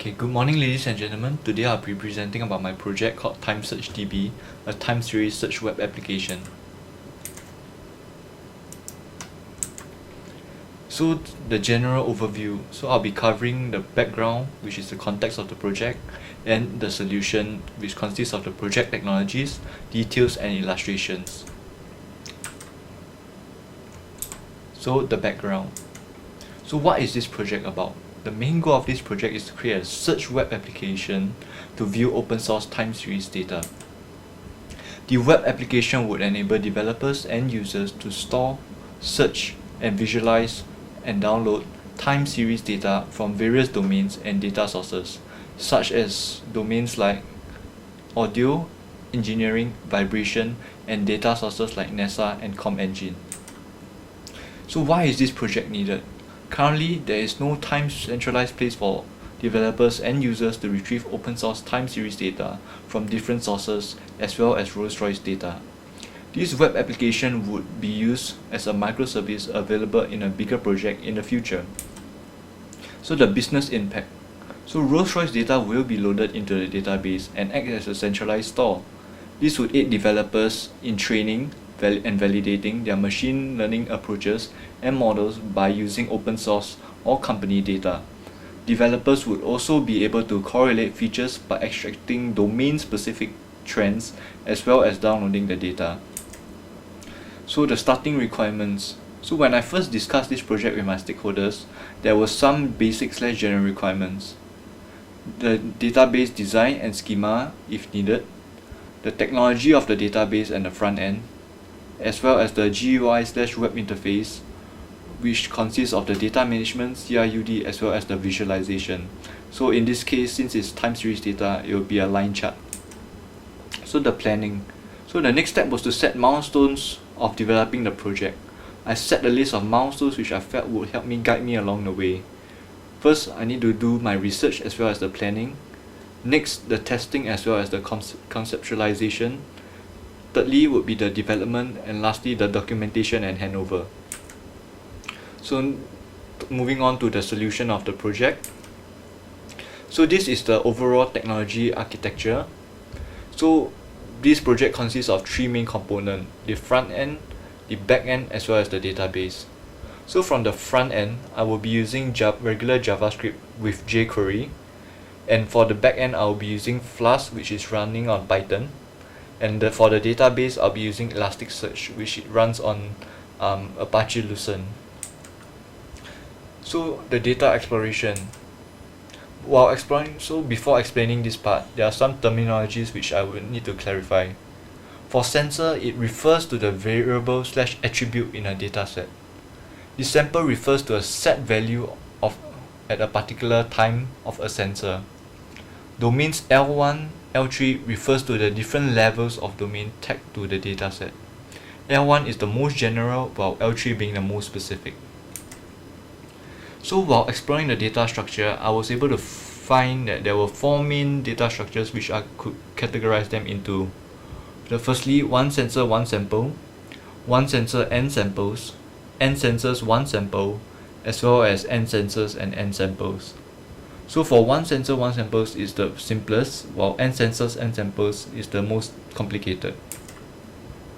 Okay, good morning ladies and gentlemen. Today I'll be presenting about my project called Time Search DB, a time series search web application. So the general overview. So I'll be covering the background, which is the context of the project, and the solution, which consists of the project technologies, details and illustrations. So the background. So what is this project about? The main goal of this project is to create a search web application to view open source time series data. The web application would enable developers and users to store, search, and visualize and download time series data from various domains and data sources, such as domains like audio, engineering, vibration, and data sources like NASA and ComEngine. So why is this project needed? Currently, there is no time centralized place for developers and users to retrieve open source time series data from different sources as well as Rolls-Royce data. This web application would be used as a microservice available in a bigger project in the future. So the business impact. So Rolls-Royce data will be loaded into the database and act as a centralized store. This would aid developers in training and validating their machine learning approaches and models by using open source or company data. Developers would also be able to correlate features by extracting domain-specific trends as well as downloading the data. So the starting requirements. So when I first discussed this project with my stakeholders, there were some basic/general requirements. The database design and schema if needed, the technology of the database and the front end, as well as the GUI/web interface, which consists of the data management, CRUD, as well as the visualization. So in this case, since it's time series data, it will be a line chart. So the planning. So the next step was to set milestones of developing the project. I set a list of milestones which I felt would help me guide me along the way. First, I need to do my research as well as the planning. Next, the testing as well as the conceptualization. Thirdly would be the development, and lastly the documentation and handover. So moving on to the solution of the project. So this is the overall technology architecture. So this project consists of three main components: the front end, the back end, as well as the database. So from the front end, I will be using regular JavaScript with jQuery, and for the back end I will be using Flask, which is running on Python. And for the database, I'll be using Elasticsearch, which it runs on Apache Lucene. So the data exploration. Before explaining this part, there are some terminologies which I would need to clarify. For sensor, it refers to the variable/attribute in a dataset. The sample refers to a set value at a particular time of a sensor. Domains L1, L3 refers to the different levels of domain tagged to the dataset. L1 is the most general, while L3 being the most specific. So while exploring the data structure, I was able to find that there were four main data structures which I could categorize them into. Firstly, one sensor, one sample, one sensor, n samples, n sensors, one sample, as well as n sensors and n samples. So for one sensor, one samples is the simplest, while n sensors, n samples is the most complicated.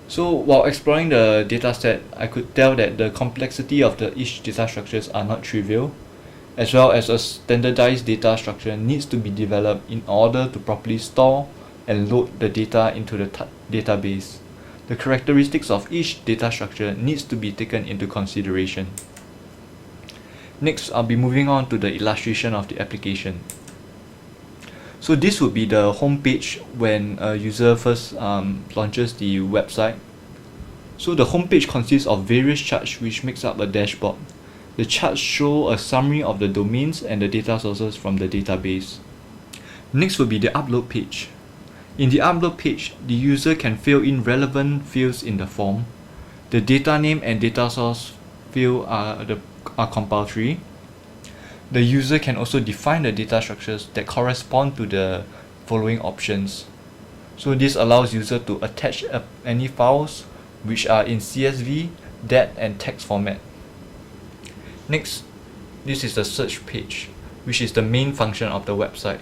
So while exploring the dataset, I could tell that the complexity of each data structures are not trivial, as well as a standardized data structure needs to be developed in order to properly store and load the data into the database. The characteristics of each data structure needs to be taken into consideration. Next, I'll be moving on to the illustration of the application. So this would be the home page when a user first launches the website. So the home page consists of various charts which makes up a dashboard. The charts show a summary of the domains and the data sources from the database. Next would be the upload page. In the upload page, the user can fill in relevant fields in the form. The data name and data source field are compulsory. The user can also define the data structures that correspond to the following options. So this allows user to attach any files which are in CSV, DAT and text format. Next, this is the search page. which is the main function of the website.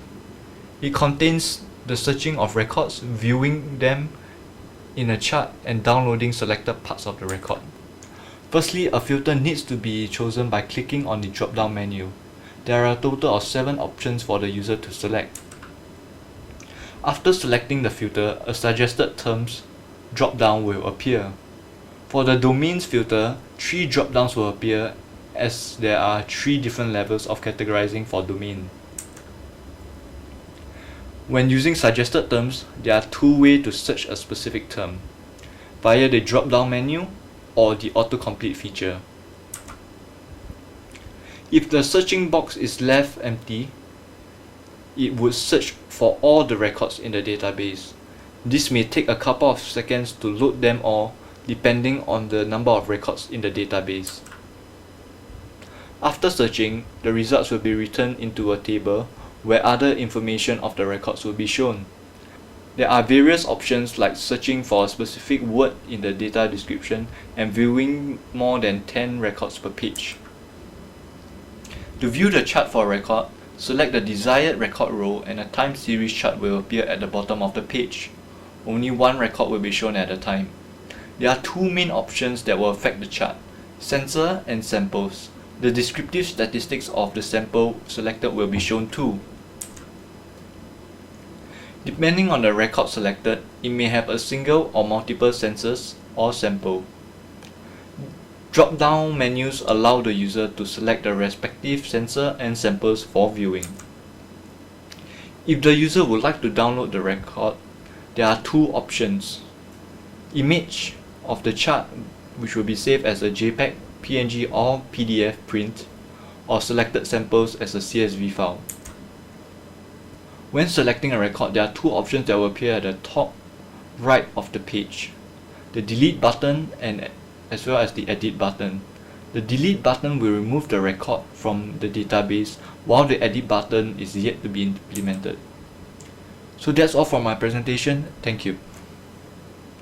It contains the searching of records, viewing them in a chart, and downloading selected parts of the record. Firstly, a filter needs to be chosen by clicking on the drop-down menu. There are a total of 7 options for the user to select. After selecting the filter, a suggested terms drop-down will appear. For the domains filter, 3 drop-downs will appear as there are 3 different levels of categorizing for domain. When using suggested terms, there are 2 ways to search a specific term, via the drop-down menu or the autocomplete feature. If the searching box is left empty, it would search for all the records in the database. This may take a couple of seconds to load them all, depending on the number of records in the database. After searching, the results will be returned into a table where other information of the records will be shown. There are various options like searching for a specific word in the data description and viewing more than 10 records per page. To view the chart for a record, select the desired record row and a time series chart will appear at the bottom of the page. Only one record will be shown at a time. There are 2 main options that will affect the chart: sensor and samples. The descriptive statistics of the sample selected will be shown too. Depending on the record selected, it may have a single or multiple sensors or sample. Drop-down menus allow the user to select the respective sensor and samples for viewing. If the user would like to download the record, there are 2 options: image of the chart, which will be saved as a JPEG, PNG or PDF print, or selected samples as a CSV file. When selecting a record, there are 2 options that will appear at the top right of the page: the delete button and as well as the edit button. The delete button will remove the record from the database, while the edit button is yet to be implemented. So that's all for my presentation. Thank you.